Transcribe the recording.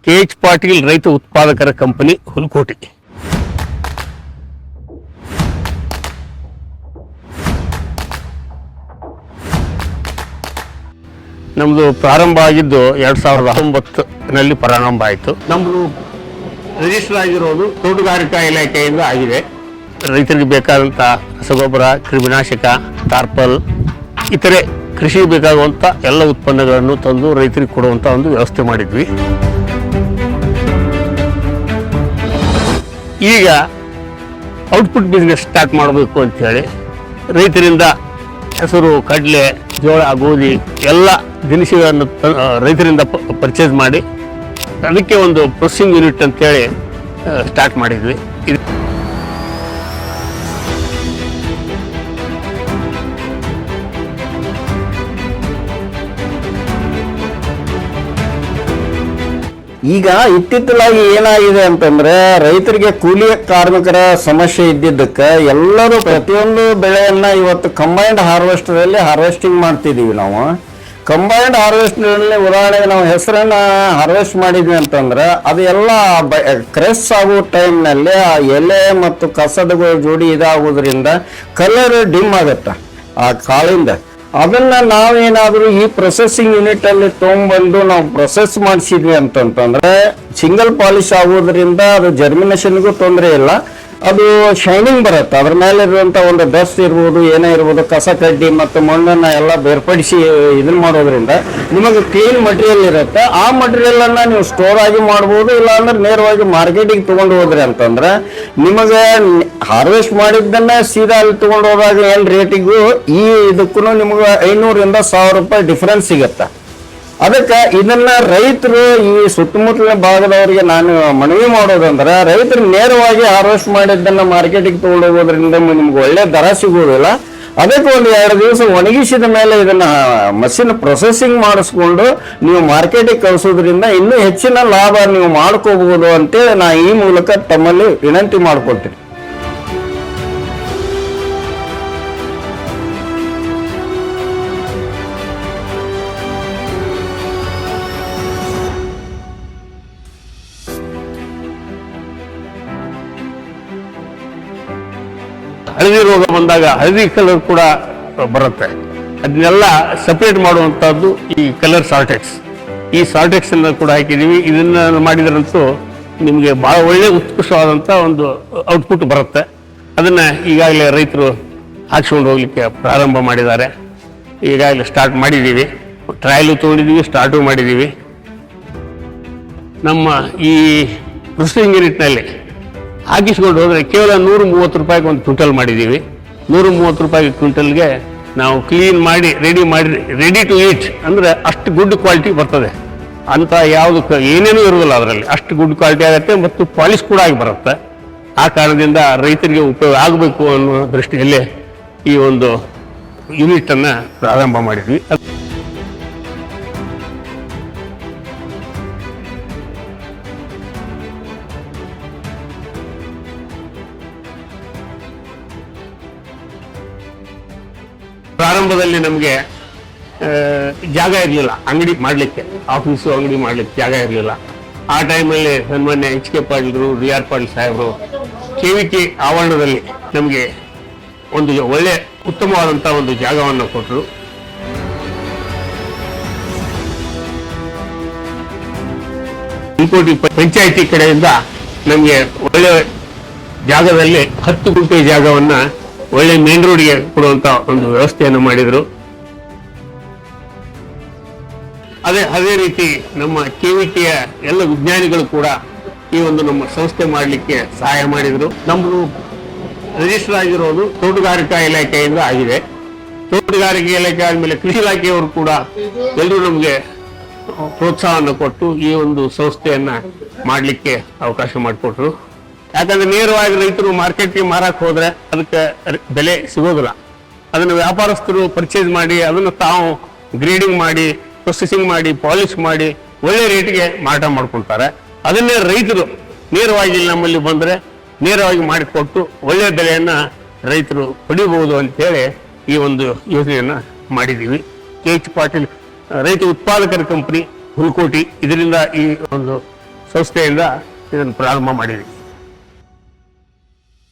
KH Patil ರೈತ ಉತ್ಪಾದಕರ company Hulakoti. ನಮ್ಮದು ಪ್ರಾರಂಭ ಆಗಿದ್ದು 2019ನಲ್ಲಿ ಪ್ರಾರಂಭ ಆಯಿತು. ನಮ್ಮದು ರಿಜಿಸ್ಟರ್ ಆಗಿರೋದು ತೋಟಗಾರಿಕಾ ಇಲಾಖೆಯಿಂದ ಆಗಿದೆ. ರೈತರಿಗೆ ಬೇಕಾದಂಥ ರಸಗೊಬ್ಬರ, ಕ್ರಿಮಿನಾಶಕ, ಟಾರ್ಪಲ್, ಇತರೆ ಕೃಷಿಗೆ ಬೇಕಾಗುವಂಥ ಎಲ್ಲ ಉತ್ಪನ್ನಗಳನ್ನು ತಂದು ರೈತರಿಗೆ ಕೊಡುವಂಥ ಒಂದು ವ್ಯವಸ್ಥೆ ಮಾಡಿದ್ವಿ. ಈಗ ಔಟ್ಪುಟ್ ಬಿಸ್ನೆಸ್ ಸ್ಟಾರ್ಟ್ ಮಾಡಬೇಕು ಅಂಥೇಳಿ ರೈತರಿಂದ ಹೆಸರು, ಕಡಲೆ, ಜೋಳ, ಗೋಧಿ ಎಲ್ಲ ದಿನಸಿಗಳನ್ನು ರೈತರಿಂದ ಪರ್ಚೇಸ್ ಮಾಡಿ ಅದಕ್ಕೆ ಒಂದು ಪ್ರೊಸೆಸಿಂಗ್ ಯೂನಿಟ್ ಅಂತೇಳಿ ಸ್ಟಾರ್ಟ್ ಮಾಡಿದ್ವಿ. ಈಗ ಇತ್ತಿತ್ತಲಾಗಿ ಏನಾಗಿದೆ ಅಂತಂದ್ರೆ ರೈತರಿಗೆ ಕೂಲಿ ಕಾರ್ಮಿಕರ ಸಮಸ್ಯೆ ಇದ್ದಿದ್ದಕ್ಕೆ ಎಲ್ಲರೂ ಪ್ರತಿಯೊಂದು ಬೆಳೆಯನ್ನ ಇವತ್ತು ಕಂಬೈನ್ಡ್ ಹಾರ್ವೆಸ್ಟರ್ ಅಲ್ಲಿ ಹಾರ್ವೆಸ್ಟಿಂಗ್ ಮಾಡ್ತಿದೀವಿ. ನಾವು ಕಂಬೈನ್ಡ್ ಹಾರ್ವೆಸ್ಟರ್ ಅಲ್ಲಿ ಉದಾಹರಣೆಗೆ ನಾವು ಹೆಸರನ್ನ ಹಾರ್ವೆಸ್ಟ್ ಮಾಡಿದ್ವಿ ಅಂತಂದ್ರೆ ಅದು ಎಲ್ಲ ಕ್ರೆಸ್ ಆಗೋ ಟೈಮ್ನಲ್ಲಿ ಆ ಎಲೆ ಮತ್ತು ಕಸದ ಜೋಡಿ ಇದಾಗೋದ್ರಿಂದ ಕಲರ್ ಡಿಮ್ ಆಗುತ್ತೆ ಆ ಕಾಳಿಂದ. ಅದನ್ನ ನಾವೇನಾದ್ರೂ ಈ ಪ್ರೊಸೆಸಿಂಗ್ ಯೂನಿಟ್ ಅಲ್ಲಿ ತಗೊಂಡ್ಬಂದು ನಾವು ಪ್ರೊಸೆಸ್ ಮಾಡಿಸಿದ್ವಿ ಅಂತಂತಂದ್ರೆ ಸಿಂಗಲ್ ಪಾಲಿಶ್ ಆಗೋದ್ರಿಂದ ಅದು ಜರ್ಮಿನೇಷನ್ಗೂ ತೊಂದರೆ ಇಲ್ಲ, ಅದು ಶೈನಿಂಗ್ ಬರುತ್ತೆ. ಅದ್ರ ಮೇಲೆ ಇರುವಂತ ಒಂದು ಡಸ್ಟ್ ಇರ್ಬೋದು, ಏನೇ ಇರ್ಬೋದು, ಕಸ ಕಡ್ಡಿ ಮತ್ತು ಮಣ್ಣನ್ನ ಎಲ್ಲ ಬೇರ್ಪಡಿಸಿ ಇದನ್ನ ಮಾಡೋದ್ರಿಂದ ನಿಮಗೆ ಕ್ಲೀನ್ ಮಟೀರಿಯಲ್ ಇರುತ್ತೆ. ಆ ಮಟೀರಿಯಲ್ ಅನ್ನ ನೀವು ಸ್ಟೋರ್ ಆಗಿ ಮಾಡ್ಬೋದು, ಇಲ್ಲ ಅಂದ್ರೆ ನೇರವಾಗಿ ಮಾರ್ಕೆಟಿಗೆ ತಗೊಂಡು ಹೋದ್ರಿ ಅಂತಂದ್ರೆ ನಿಮಗೆ ಹಾರ್ವೆಸ್ಟ್ ಮಾಡಿದ್ದನ್ನ ಸೀದಾ ಅಲ್ಲಿ ತಗೊಂಡು ಹೋದಾಗ ಏನ್ ರೇಟಿಗೂ ಈ ಇದಕ್ಕೂ ನಿಮ್ಗೆ 500ರಿಂದ 1000 ರೂಪಾಯಿ ಡಿಫರೆನ್ಸ್ ಸಿಗತ್ತೆ. ಅದಕ್ಕೆ ಇದನ್ನ ರೈತರು ಈ ಸುತ್ತಮುತ್ತಲಿನ ಭಾಗದವರಿಗೆ ನಾನು ಮನವಿ ಮಾಡೋದಂದ್ರೆ ರೈತರು ನೇರವಾಗಿ ಹಾರ್ವೆಸ್ಟ್ ಮಾಡಿದ್ದನ್ನ ಮಾರ್ಕೆಟಿಗೆ ತಗೊಂಡು ಹೋಗೋದ್ರಿಂದ ನಿಮ್ಗೆ ಒಳ್ಳೆ ದರ ಸಿಗೋದಿಲ್ಲ. ಅದಕ್ಕೆ ಒಂದು 2 ದಿವಸ ಒಣಗಿಸಿದ ಮೇಲೆ ಇದನ್ನ ಮಷಿನ್ ಪ್ರೊಸೆಸಿಂಗ್ ಮಾಡಿಸ್ಕೊಂಡು ನೀವು ಮಾರ್ಕೆಟಿಗೆ ಕಳಿಸೋದ್ರಿಂದ ಇನ್ನೂ ಹೆಚ್ಚಿನ ಲಾಭ ನೀವು ಮಾಡ್ಕೋಬಹುದು ಅಂತೇಳಿ ನಾ ಈ ಮೂಲಕ ತಮ್ಮಲ್ಲಿ ವಿನಂತಿ ಮಾಡ್ಕೊಳ್ತೀನಿ. ಹಳದಿ ರೋಗ ಬಂದಾಗ ಹಳದಿ ಕಲರ್ ಕೂಡ ಬರುತ್ತೆ. ಅದನ್ನೆಲ್ಲ ಸಪ್ರೇಟ್ ಮಾಡುವಂಥದ್ದು ಈ ಕಲರ್ ಸಾಲ್ಟೆಕ್ಸ್. ಈ ಸಾಲ್ಟೆಕ್ಸ್ ಅನ್ನು ಕೂಡ ಹಾಕಿದ್ದೀವಿ. ಇದನ್ನ ಮಾಡಿದ್ರಂತೂ ನಿಮಗೆ ಬಹಳ ಒಳ್ಳೆ ಉತ್ಕೃಷ್ಟವಾದಂಥ ಒಂದು ಔಟ್ಪುಟ್ ಬರುತ್ತೆ. ಅದನ್ನ ಈಗಾಗಲೇ ರೈತರು ಹಾಕ್ಸ್ಕೊಂಡು ಹೋಗ್ಲಿಕ್ಕೆ ಪ್ರಾರಂಭ ಮಾಡಿದ್ದಾರೆ. ಈಗಾಗಲೇ ಸ್ಟಾರ್ಟ್ ಮಾಡಿದ್ದೀವಿ, ಟ್ರಯಲು ತೊಗೊಂಡಿದ್ದೀವಿ, ಸ್ಟಾರ್ಟು ಮಾಡಿದ್ದೀವಿ. ನಮ್ಮ ಈ ಪ್ರೊಸೆಸಿಂಗ್ ಯೂನಿಟ್ನಲ್ಲಿ ಹಾಕಿಸ್ಕೊಂಡು ಹೋದರೆ ಕೇವಲ 130 ರೂಪಾಯಿಗೆ ಒಂದು ಕ್ವಿಂಟಲ್ ಮಾಡಿದ್ದೀವಿ. 130 ರೂಪಾಯಿ ಕ್ವಿಂಟಲ್ಗೆ ನಾವು ಕ್ಲೀನ್ ಮಾಡಿ ರೆಡಿ ಟು ಈಟ್ ಅಂದರೆ ಅಷ್ಟು ಗುಡ್ ಕ್ವಾಲಿಟಿ ಬರ್ತದೆ. ಅಂತ ಯಾವುದು ಏನೇನೂ ಇರೋದಿಲ್ಲ ಅದರಲ್ಲಿ, ಅಷ್ಟು ಗುಡ್ ಕ್ವಾಲಿಟಿ ಆಗುತ್ತೆ ಮತ್ತು ಪಾಲಿಶ್ ಕೂಡ ಆಗಿ ಬರುತ್ತೆ. ಆ ಕಾರಣದಿಂದ ರೈತರಿಗೆ ಉಪಯೋಗ ಆಗಬೇಕು ಅನ್ನೋ ದೃಷ್ಟಿಯಲ್ಲಿ ಈ ಒಂದು ಯೂನಿಟನ್ನು ಪ್ರಾರಂಭ ಮಾಡಿದ್ವಿ. ಪ್ರಾರಂಭದಲ್ಲಿ ನಮಗೆ ಜಾಗ ಇರಲಿಲ್ಲ ಅಂಗಡಿ ಮಾಡಲಿಕ್ಕೆ, ಆಫೀಸು ಅಂಗಡಿ ಮಾಡಲಿಕ್ಕೆ ಜಾಗ ಇರಲಿಲ್ಲ. ಆ ಟೈಮಲ್ಲಿ ಸನ್ಮಾನ್ಯ HK ಪಾಟೀಲ್ರು, DR ಪಾಟೀಲ್ ಸಾಹೇಬರು KVK ಆವರಣದಲ್ಲಿ ನಮಗೆ ಒಂದು ಒಳ್ಳೆ ಉತ್ತಮವಾದಂಥ ಒಂದು ಜಾಗವನ್ನು ಕೊಟ್ಟರು. ಹುಲಕೋಟಿ ಪಂಚಾಯಿತಿ ಕಡೆಯಿಂದ ನಮಗೆ ಒಳ್ಳೆ ಜಾಗದಲ್ಲಿ 10 ಗುಂಟೆ ಜಾಗವನ್ನು ಒಳ್ಳೆ ಮೇನ್ ರೋಡ್ಗೆ ಕೊಡುವಂತ ಒಂದು ವ್ಯವಸ್ಥೆಯನ್ನು ಮಾಡಿದರು. ಅದೇ ರೀತಿ ನಮ್ಮ KVKಯ ಎಲ್ಲ ವಿಜ್ಞಾನಿಗಳು ಕೂಡ ಈ ಒಂದು ನಮ್ಮ ಸಂಸ್ಥೆ ಮಾಡಲಿಕ್ಕೆ ಸಹಾಯ ಮಾಡಿದರು. ನಮ್ಮದು ರಿಜಿಸ್ಟರ್ ಆಗಿರೋದು ತೋಟಗಾರಿಕಾ ಇಲಾಖೆಯಿಂದ ಆಗಿದೆ. ತೋಟಗಾರಿಕೆ ಇಲಾಖೆ ಆದಮೇಲೆ ಕೃಷಿ ಇಲಾಖೆಯವರು ಕೂಡ ಎಲ್ಲರೂ ನಮಗೆ ಪ್ರೋತ್ಸಾಹವನ್ನು ಕೊಟ್ಟು ಈ ಒಂದು ಸಂಸ್ಥೆಯನ್ನ ಮಾಡಲಿಕ್ಕೆ ಅವಕಾಶ ಮಾಡಿಕೊಟ್ರು. ಯಾಕಂದ್ರೆ ನೇರವಾಗಿ ರೈತರು ಮಾರ್ಕೆಟ್ಗೆ ಮಾರಕ್ಕೆ ಹೋದ್ರೆ ಅದಕ್ಕೆ ಬೆಲೆ ಸಿಗೋದಿಲ್ಲ. ಅದನ್ನು ವ್ಯಾಪಾರಸ್ಥರು ಪರ್ಚೇಸ್ ಮಾಡಿ ಅದನ್ನು ತಾವು ಗ್ರೇಡಿಂಗ್ ಮಾಡಿ, ಪ್ರೊಸೆಸಿಂಗ್ ಮಾಡಿ, ಪಾಲಿಶ್ ಮಾಡಿ ಒಳ್ಳೆ ರೇಟ್ಗೆ ಮಾರಾಟ ಮಾಡ್ಕೊಳ್ತಾರೆ. ಅದನ್ನೇ ರೈತರು ನೇರವಾಗಿ ನಮ್ಮಲ್ಲಿ ಬಂದರೆ ನೇರವಾಗಿ ಮಾಡಿಕೊಟ್ಟು ಒಳ್ಳೆಯ ಬೆಲೆಯನ್ನು ರೈತರು ಪಡಿಬಹುದು ಅಂತೇಳಿ ಈ ಒಂದು ಯೋಜನೆಯನ್ನು ಮಾಡಿದ್ದೀವಿ. KH ಪಾಟೀಲ್ ರೈತ ಉತ್ಪಾದಕರ ಕಂಪನಿ ಹುಲಕೋಟಿ ಇದರಿಂದ ಈ ಒಂದು ಸಂಸ್ಥೆಯಿಂದ ಇದನ್ನು ಪ್ರಾರಂಭ ಮಾಡಿದ್ವಿ.